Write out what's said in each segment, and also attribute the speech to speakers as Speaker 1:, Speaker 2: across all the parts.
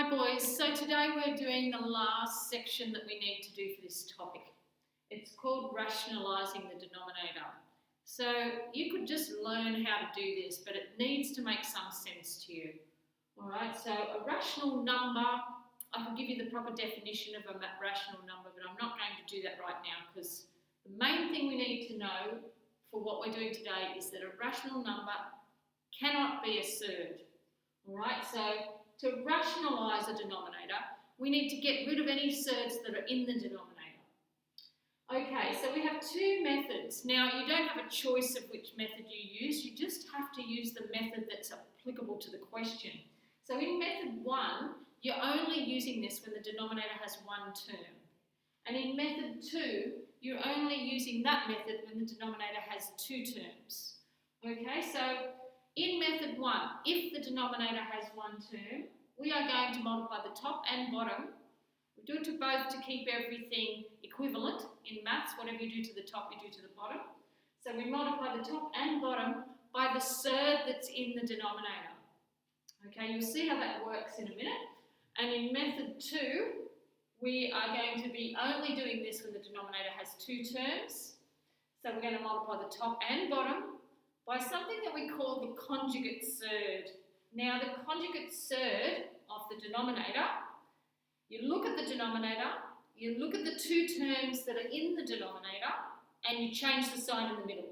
Speaker 1: Alright boys, so today we're doing the last section that we need to do for this topic. It's called rationalising the denominator. So you could just learn how to do this, but it needs to make some sense to you. Alright, so a rational number, I can give you the proper definition of a rational number, but I'm not going to do that right now because the main thing we need to know for what we're doing today is that a rational number cannot be a surd. Alright, so to rationalise a denominator, we need to get rid of any surds that are in the denominator. Okay, so we have two methods. Now, you don't have a choice of which method you use, you just have to use the method that's applicable to the question. So in method 1, you're only using this when the denominator has one term. And in method 2, you're only using that method when the denominator has two terms. Okay, so in method 1, if the denominator has one term, we are going to multiply the top and bottom. We do it to both to keep everything equivalent in maths. Whatever you do to the top, you do to the bottom. So we multiply the top and bottom by the surd that's in the denominator. Okay, you'll see how that works in a minute. And in method 2, we are going to be only doing this when the denominator has two terms. So we're going to multiply the top and bottom by something that we call the conjugate surd. Now, the conjugate surd of the denominator, you look at the denominator, you look at the two terms that are in the denominator, and you change the sign in the middle.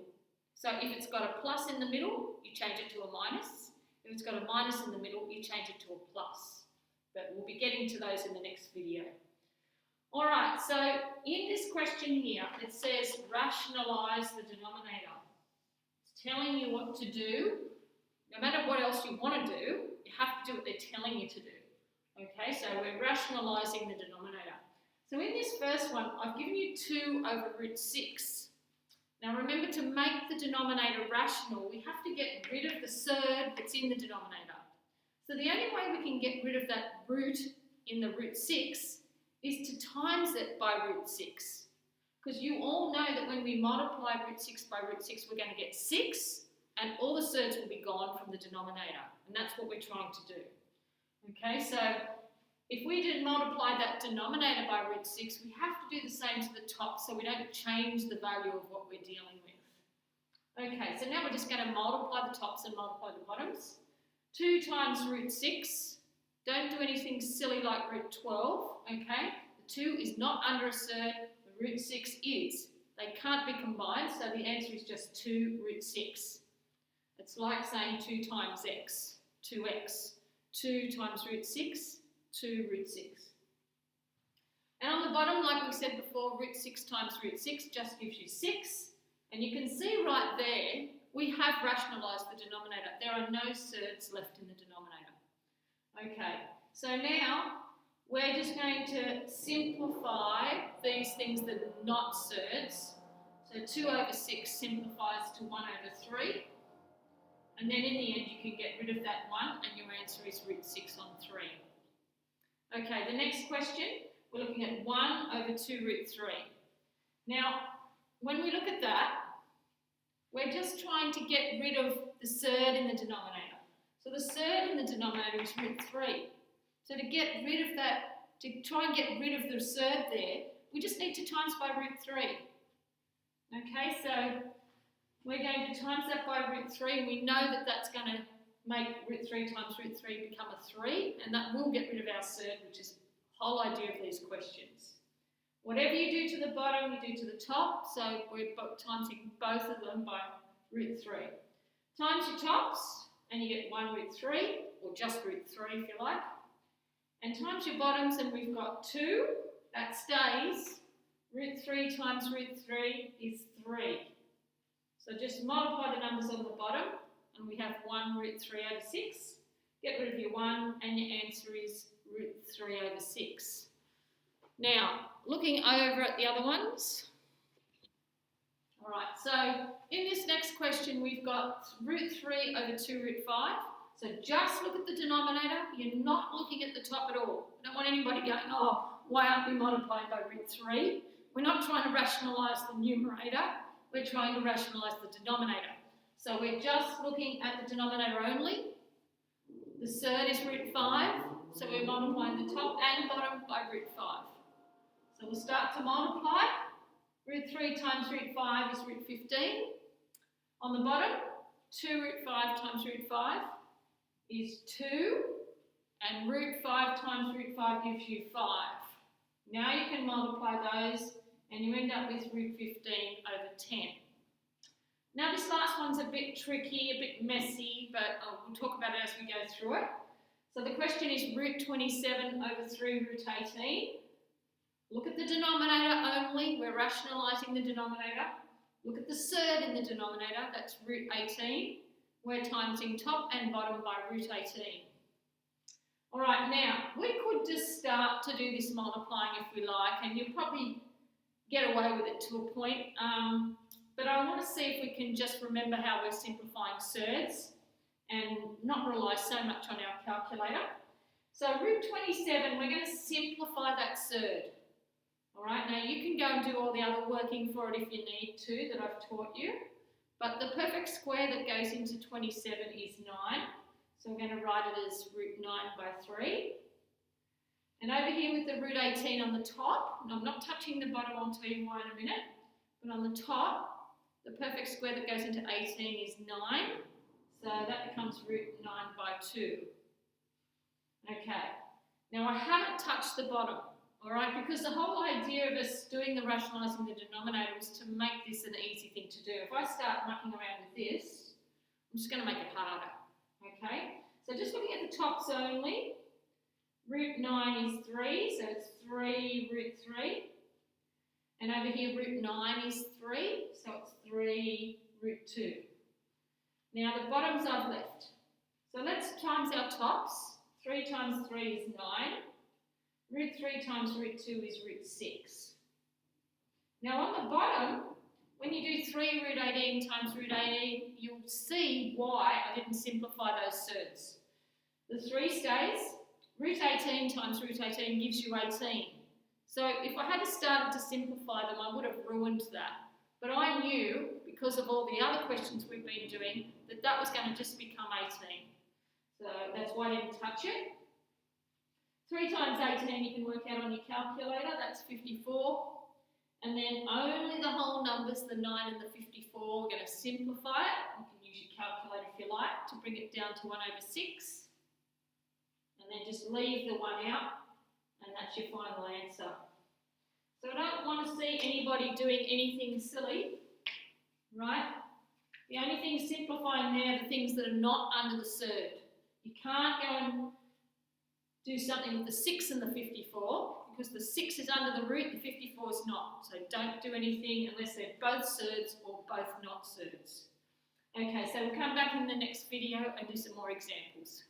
Speaker 1: So if it's got a plus in the middle, you change it to a minus. If it's got a minus in the middle, you change it to a plus. But we'll be getting to those in the next video. Alright, so in this question here, it says rationalise the denominator. Telling you what to do. No matter what else you want to do, you have to do what they're telling you to do. Okay, so we're rationalising the denominator. So in this first one, I've given you 2 over root 6. Now remember, to make the denominator rational, we have to get rid of the surd that's in the denominator. So the only way we can get rid of that root in the root 6 is to times it by root 6. Because you all know that when we multiply root 6 by root 6, we're going to get 6, and all the surds will be gone from the denominator. And that's what we're trying to do. Okay, so if we did multiply that denominator by root 6, we have to do the same to the top so we don't change the value of what we're dealing with. Okay, so now we're just going to multiply the tops and multiply the bottoms. 2 times root 6. Don't do anything silly like root 12, okay? The 2 is not under a surd. Root 6 is. They can't be combined, so the answer is just 2 root 6. It's like saying 2 times x, 2x. 2 times root 6, 2 root 6. And on the bottom, like we said before, root 6 times root 6 just gives you 6. And you can see right there, we have rationalised the denominator. There are no surds left in the denominator. Okay, so now we're just going to simplify these things that are not surds. So 2 over 6 simplifies to 1 over 3. And then in the end you can get rid of that 1 and your answer is root 6 on 3. Okay, the next question, we're looking at 1 over 2 root 3. Now, when we look at that, we're just trying to get rid of the surd in the denominator. So the surd in the denominator is root 3. So to get rid of that, to try and get rid of the surd there, we just need to times by root 3. Okay, so we're going to times that by root 3, and we know that that's going to make root 3 times root 3 become a 3, and that will get rid of our surd, which is the whole idea of these questions. Whatever you do to the bottom, you do to the top, so we're timesing both of them by root 3. Times your tops, and you get 1 root 3, or just root 3 if you like. And times your bottoms, and we've got 2, that stays. Root 3 times root 3 is 3. So just multiply the numbers on the bottom, and we have 1 root 3 over 6. Get rid of your 1, and your answer is root 3 over 6. Now, looking over at the other ones. Alright, so in this next question, we've got root 3 over 2 root 5. So just look at the denominator, you're not looking at the top at all. I don't want anybody going, oh, why aren't we multiplying by root 3? We're not trying to rationalise the numerator, we're trying to rationalise the denominator. So we're just looking at the denominator only. The surd is root 5, So we're multiplying the top and bottom by root 5. So we'll start to multiply. Root 3 times root 5 is root 15. On the bottom, 2 root 5 times root 5 is 2. And root 5 times root 5 gives you 5. Now you can multiply those and you end up with root 15 over 10. Now this last one's a bit tricky, a bit messy, but we'll talk about it as we go through it. So the question is root 27 over 3 root 18. Look at the denominator only, we're rationalising the denominator. Look at the surd in the denominator, that's root 18. We're timesing top and bottom by root 18. Alright, now, we could just start to do this multiplying if we like, and you'll probably get away with it to a point. But I want to see if we can just remember how we're simplifying surds and not rely so much on our calculator. So root 27, we're going to simplify that surd. Alright, now you can go and do all the other working for it if you need to that I've taught you. But the perfect square that goes into 27 is 9. So we're going to write it as root 9 by 3. And over here with the root 18 on the top, and I'm not touching the bottom, I'll tell you why in a minute, but on the top, the perfect square that goes into 18 is 9. So that becomes root 9 by 2. Okay, now I haven't touched the bottom, alright, because the whole idea of us doing the rationalising the denominator was to make this an easy thing to do. If I start mucking around with this, I'm just going to make it harder. Okay, so just looking at the tops only, root 9 is 3, so it's 3 root 3. And over here, root 9 is 3, so it's 3 root 2. Now the bottoms I've left. So let's times our tops. 3 times 3 is 9. Root 3 times root 2 is root 6. Now on the bottom, when you do 3 root 18 times root 18, you'll see why I didn't simplify those surds. The 3 stays. Root 18 times root 18 gives you 18. So if I had started to simplify them, I would have ruined that. But I knew, because of all the other questions we've been doing, that that was going to just become 18. So that's why I didn't touch it. 3 times 18 you can work out on your calculator, that's 54. And then only the whole numbers, the 9 and the 54, we're going to simplify it. You can use your calculator if you like to bring it down to 1 over 6. And then just leave the 1 out, and that's your final answer. So I don't want to see anybody doing anything silly, right? The only thing simplifying there are the things that are not under the surd. You can't go and do something with the 6 and the 54, because the 6 is under the root, the 54 is not. So don't do anything unless they're both surds or both not surds. Okay, so we'll come back in the next video and do some more examples.